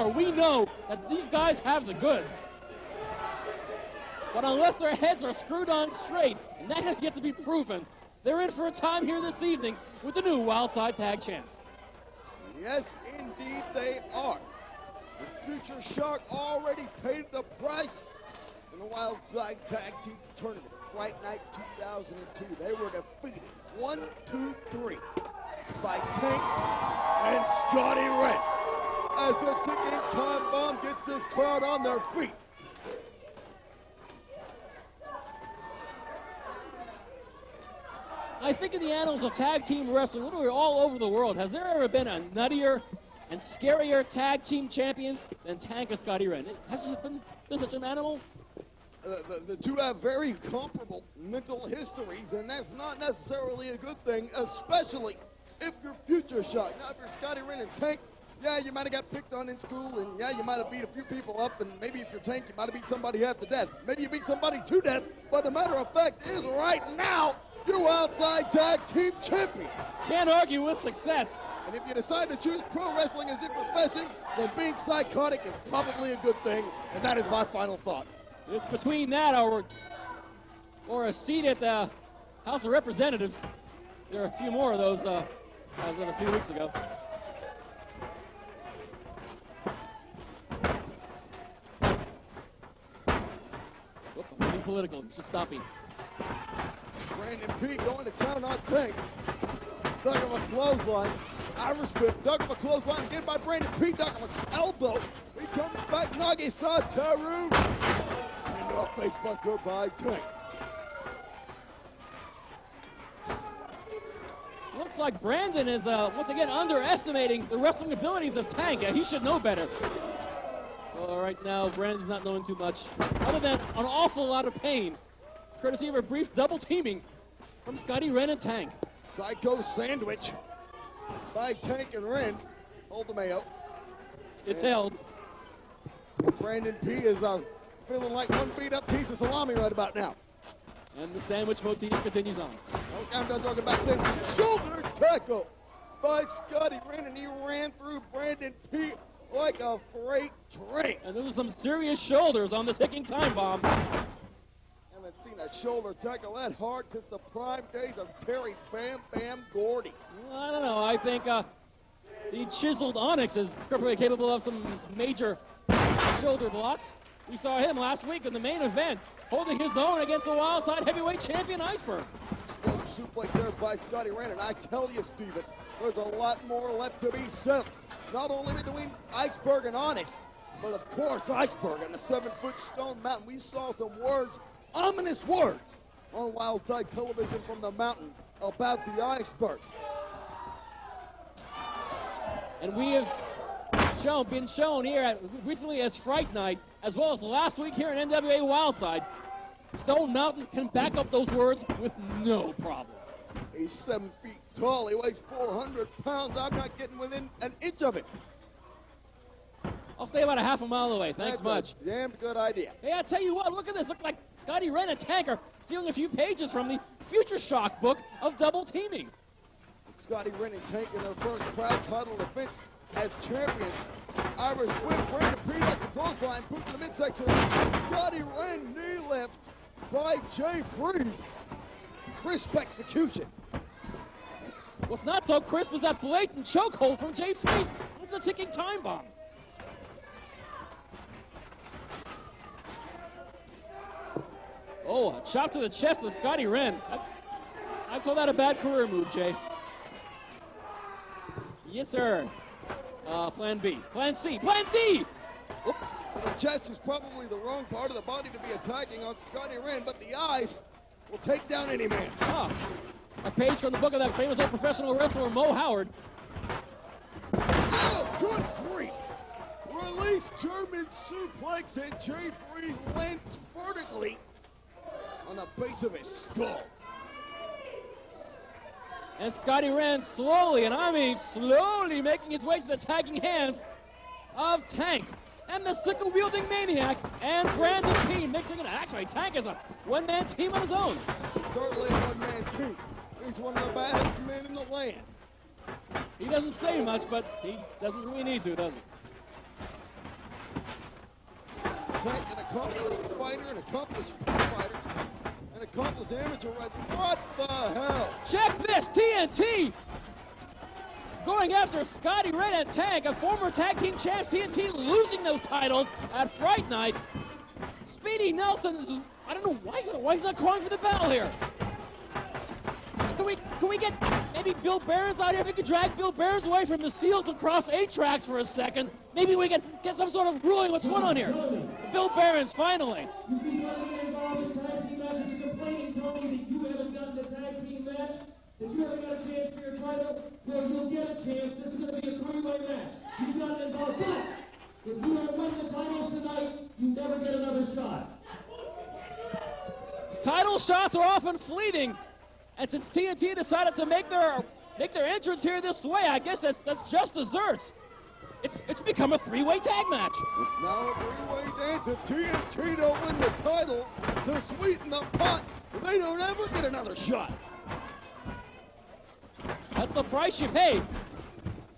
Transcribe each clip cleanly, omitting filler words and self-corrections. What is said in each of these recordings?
We know that these guys have the goods. But unless their heads are screwed on straight, and that has yet to be proven, they're in for a time here this evening with the new Wildside Tag Champs. Yes, indeed they are. The Future Shock already paid the price in the Wildside Tag Team Tournament. Fright Night 2002, they were defeated 1, 2, 3 by Tank and Scottie Wrenn as the ticking time bomb gets this crowd on their feet. I think in the annals of tag team wrestling, literally all over the world, has there ever been a nuttier and scarier tag team champions than Tank and Scottie Wrenn? Has there been such an animal? The two have very comparable mental histories, and that's not necessarily a good thing, especially if you're Future Shock. Now, if you're Scottie Wrenn and Tank, yeah, you might have got picked on in school, and yeah, you might have beat a few people up, and maybe if you're Tank, you might have beat somebody half to death. Maybe you beat somebody to death, but the matter of fact is right now, you're Wildside Tag Team Champions. Can't argue with success. And if you decide to choose pro wrestling as your profession, then being psychotic is probably a good thing, and that is my final thought. It's between that or a seat at the House of Representatives. There are a few more of those as of a few weeks ago. Whoop, I'm getting political. Just stopping. Brandon P going to town on Tank. Dug him a clothesline. Irish whip. Dug him a clothesline again by Brandon P. Dug him an elbow. He comes back. Nagi Sataru. A face buster by Tank. Looks like Brandon is once again underestimating the wrestling abilities of Tank. He should know better. Well, right now, Brandon's not knowing too much, other than an awful lot of pain, courtesy of a brief double teaming from Scottie Wrenn and Tank. Psycho sandwich by Tank and Wrenn. Hold the mayo. It's held. Brandon P is feeling like one beat-up piece of salami right about now. And the sandwich motif continues on. Okay, I'm done talking about sandwich. Shoulder tackle by Scottie Wrenn, and he ran through Brandon P like a freight train. And there was some serious shoulders on the ticking time bomb. Haven't seen a shoulder tackle that hard since the prime days of Terry Bam Bam Gordy. Well, I don't know. I think the chiseled Onyx is perfectly capable of some major shoulder blocks. We saw him last week in the main event, holding his own against the Wildside heavyweight champion Iceberg. Exploding suplex there by Scottie Wrenn, and I tell you, Steven, there's a lot more left to be said. Not only between Iceberg and Onyx, but of course Iceberg and the 7-foot stone mountain. We saw some words, ominous words, on Wildside television from the mountain about the Iceberg. And we have been shown here recently as Fright Night, as well as last week here in NWA Wildside. Stone Mountain can back up those words with no problem. He's 7 feet tall. He weighs 400 pounds. I'm not getting within an inch of it. I'll stay about a half a mile away. Thanks much. That's a damn good idea. Hey, I tell you what, look at this. Looks like Scottie Wrenn and Tank are stealing a few pages from the Future Shock book of double teaming. Scottie Wrenn and Tank in their first proud title defense as champions. Irish whip, Brandon P like the clothesline, put in the midsection. Scottie Wrenn knee lift by Jay Freeze. Crisp execution. What's not so crisp is that blatant chokehold from Jay Freeze. It's a ticking time bomb. Oh, a shot to the chest of Scottie Wrenn. I call that a bad career move, Jay. Yes, sir. Plan B. Plan C. Plan D! Oop. The chest is probably the wrong part of the body to be attacking on Scottie Wrenn, but the eyes will take down any man. Ah, a page from the book of that famous old professional wrestler, Mo Howard. Oh, good grief! Release German suplex, and Jay Freeze lands vertically on the base of his skull. And Scottie Wrenn slowly, and I mean slowly, making his way to the tagging hands of Tank and the sickle-wielding Maniac and Brandon P mixing it. Actually, Tank is a one-man team on his own. Certainly a one-man team. He's one of the baddest men in the land. He doesn't say much, but he doesn't really need to, does he? Tank, an accomplished fighter, an accomplished fighter, an accomplished amateur wrestler. What the hell? Check this, TNT going after Scottie Wrenn and Tank, a former tag team champs. TNT losing those titles at Fright Night. Speedy Nelson is, I don't know why he's not calling for the bell here. Can we get maybe Bill Behrens out here? If we could drag Bill Behrens away from the Seals and cross 8 tracks for a second, maybe we can get some sort of ruling. What's going on here? Bill Behrens, finally. You keep running involved in tag team matches. You're complaining, Tony, that you haven't done the tag team match, that you haven't got a chance for your title. Well, you'll get a chance. This is going to be a 3-way match. You've got involved, but if you don't win the titles tonight, you never get another shot. Title shots are often fleeting, and since TNT decided to make their entrance here this way, I guess that's just desserts. It's become a 3-way tag match. It's now a 3-way dance. If TNT don't win the title to sweeten the pot, they don't ever get another shot. That's the price you pay.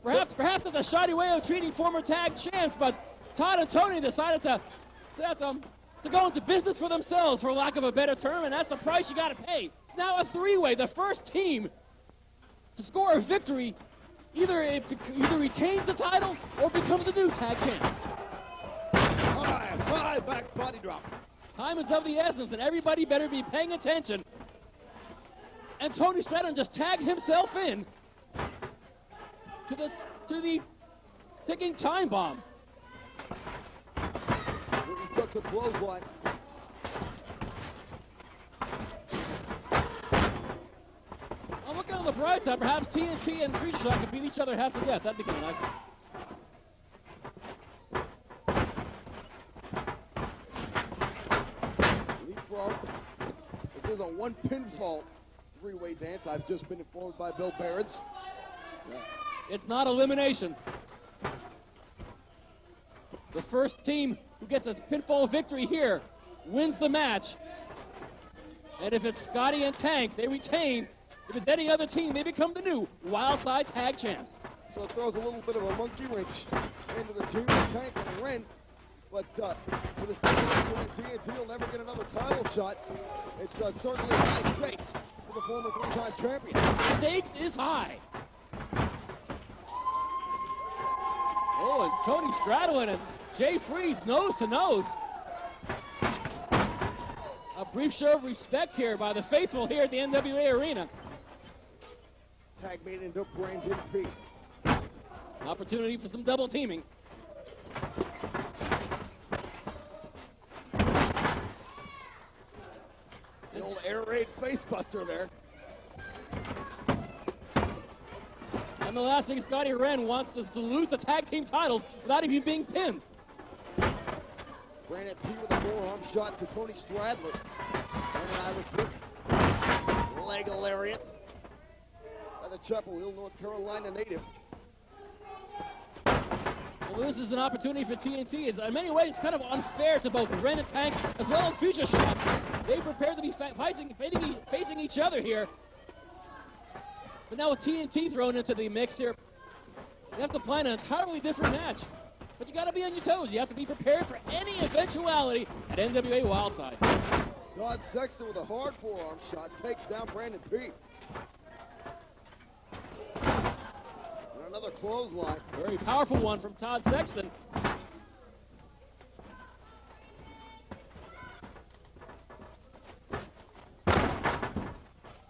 Perhaps that's a shoddy way of treating former tag champs, but Todd and Tony decided to go into business for themselves, for lack of a better term, and that's the price you got to pay. It's now a 3-way. The first team to score a victory either retains the title or becomes the new tag champs. High back body drop. Time is of the essence, and everybody better be paying attention. And Tony Stradlin just tagged himself in to the ticking time bomb. He took the clothesline. I'm looking on the bright side. Perhaps TNT and Future Shock could beat each other half to death. That'd be kind of nice. Leapfrog. This is a 1 pinfall 3-way dance. I've just been informed by Bill Behrens. It's not elimination. The first team who gets a pinfall victory here wins the match. And if it's Scottie and Tank, they retain. If it's any other team, they become the new Wildside Tag Champs. So it throws a little bit of a monkey wrench into the team of Tank and Wrenn. But for the stipulation that TNT will never get another title shot, it's certainly high stakes for the former 3-time champion. Stakes is high. Oh, and Tony Stradlin and Jay Freeze nose to nose. A brief show of respect here by the faithful here at the NWA Arena. Tag made into Brandon P. Opportunity for some double teaming. The old air raid face buster there. And the last thing Scottie Wrenn wants is to lose the tag team titles without even being pinned. Brandon P with a forearm shot to Tony Stradlin. And an Irish whip. Leg lariat. By the Chapel Hill, North Carolina native. Well, this is an opportunity for TNT. It's, in many ways, kind of unfair to both Wrenn and Tank as well as Future Shock. They prepared to be facing each other here. But now with TNT thrown into the mix here, you have to plan an entirely different match. But you got to be on your toes. You have to be prepared for any eventuality at NWA Wildside. Todd Sexton with a hard forearm shot takes down Brandon P. And another clothesline. Very powerful one from Todd Sexton.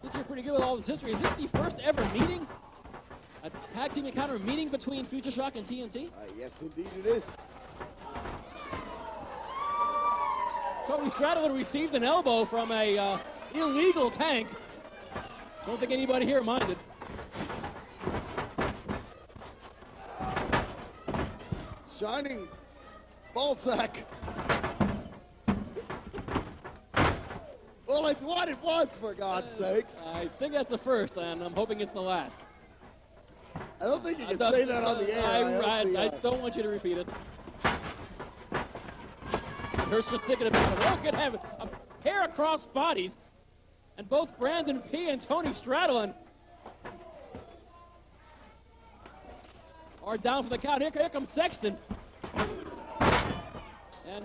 Since you're pretty good with all this history, is this the first ever meeting? A tag team encounter meeting between Future Shock and TNT? Yes, indeed it is. Tony Stradlin received an elbow from a illegal Tank. Don't think anybody here minded. Shining ballsack. Well, it's what it was, for God's sakes. I think that's the first, and I'm hoping it's the last. I don't think you can say that on the air. I don't want you to repeat it. It hurts just thinking about it. Oh, good heaven. A pair of crossed bodies, and both Brandon P. and Tony Stradlin are down for the count. Here comes Sexton.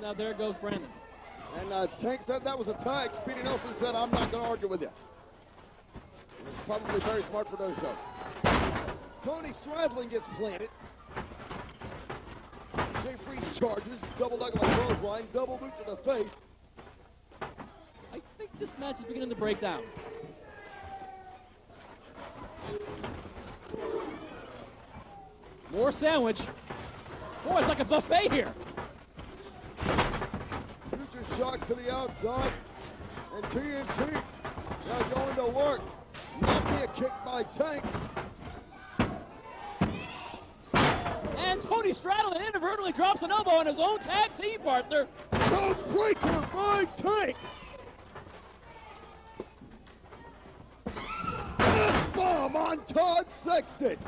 And there goes Brandon. And Tank said that was a tag. Speedy Nelson said, I'm not going to argue with you. It was probably very smart for those though. Tony Stradlin gets planted. Jay Freeze charges, double leg of a clothesline, double boot to the face. I think this match is beginning to break down. More sandwich. Boy, it's like a buffet here. Future shock to the outside. And TNT now going to work. Not be a kick by Tank. And Tony Stradlin inadvertently drops an elbow on his own tag team partner. No breaker by Tank. Bomb on Todd Sexton.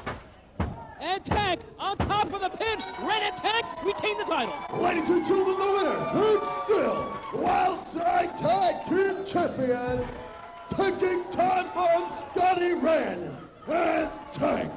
And Tank on top of the pin. Wrenn and Tank retain the titles. Ladies and gentlemen, the winners, and still Wildside Tag Team Champions, taking time on Scottie Wrenn and Tank.